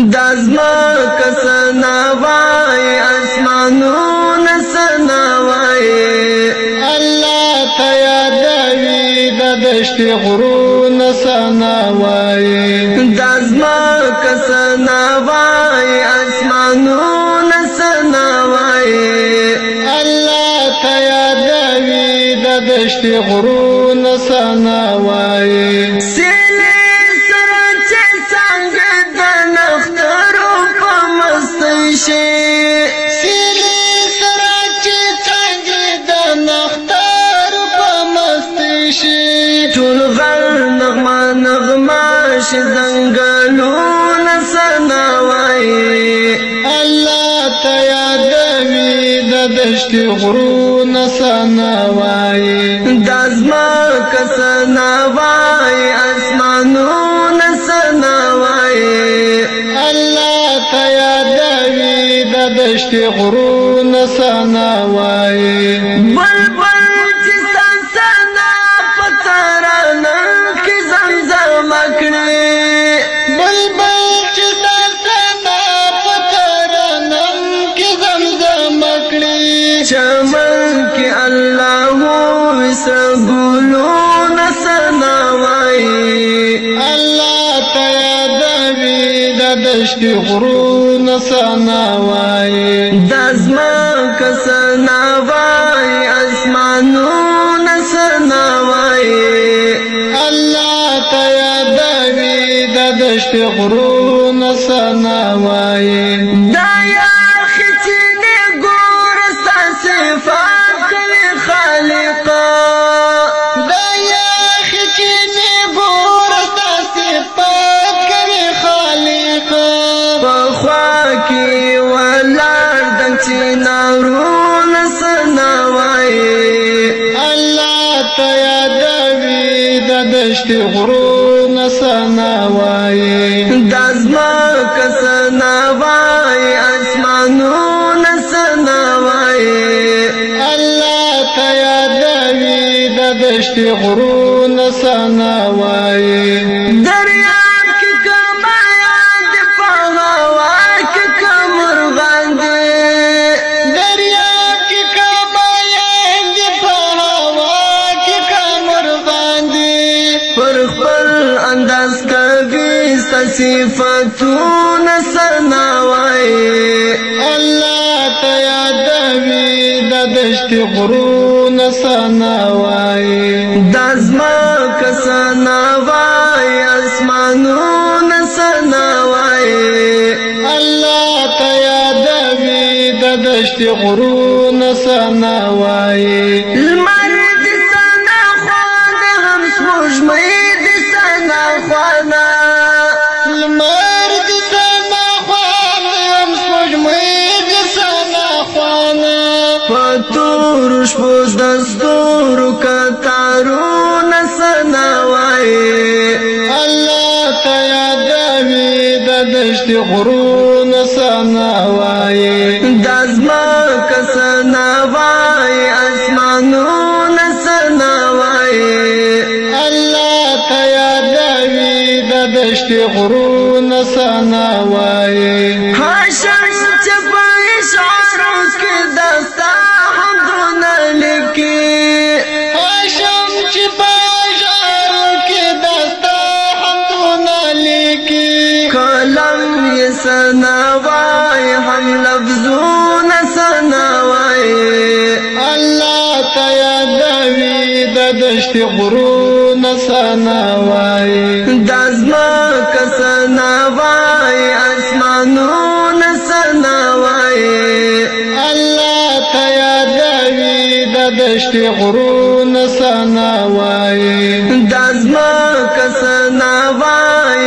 دازمک سناوای اسمانون سناوای الله ته یادوي د دشت غرون سناوای دازمک سناوای اسمانون سناوای الله ته یادوي د دشت غرون سناوای زنګلون سناوای الله ته یادوي د دشت غرون سناوای دازمک سناوای اسمانون سناوای الله ته یادوي د دشت غرون سناوای بلبل چې سنا پترانه کې زمزم کړي بلبل چې سنا پترانه کې زمزم کړي چمن کې الله وسګلون سناوای الله ته یادوي د دشت غرون سناوای دازمک سناوای اسمانون سناوای الله ته یادوي د دشت غرون سناوای دا یا خچنه ګور ستا صفات کوي خالقا دا یا خچنه ګور ستا صفات کوي خالقا پخوا کې ولار د چنارون سناوای الله ته یادوي د دشت غرون سناوای دازمک سناوای اسمانون سناوای الله ته یادوي د دشت غرون سناوای دریاب کې کمایان دي په هوا کې کمرغان دي دریاب کې کمایان دي په هوا کې کمرغان دي پر خپل انداز کوي صفاتون سناوای الله ته یادوي د دشت غرون سناوای دازمک سناوای اسمانون سناوای الله ته یادوي د دشت غرون سناوای لمر دي سنا خوان هم سپوږمۍ دي سنا خوانه لمر دي سنا خوان هم سپوږمۍ دي سنا خوانه پتور شپو دستور کتارون سناوای الله ته یادوي د دشت غرون سناوای دازمک سناوای اسمانون سناوای الله ته یادوي د دشت غرون سناوای هاشم چې په اشعارو کې دستا حمدونه لیکي هاشم چې په اشعارو کې دستا حمدونه لیکي قلم یې سناوای هم لفظونه سناوای الله ته یادوي د دشت غرون سناوای دازمک سناوای اسمانون سناوای الله ته یادوي د دشت غرون سناوای دازمک سناوای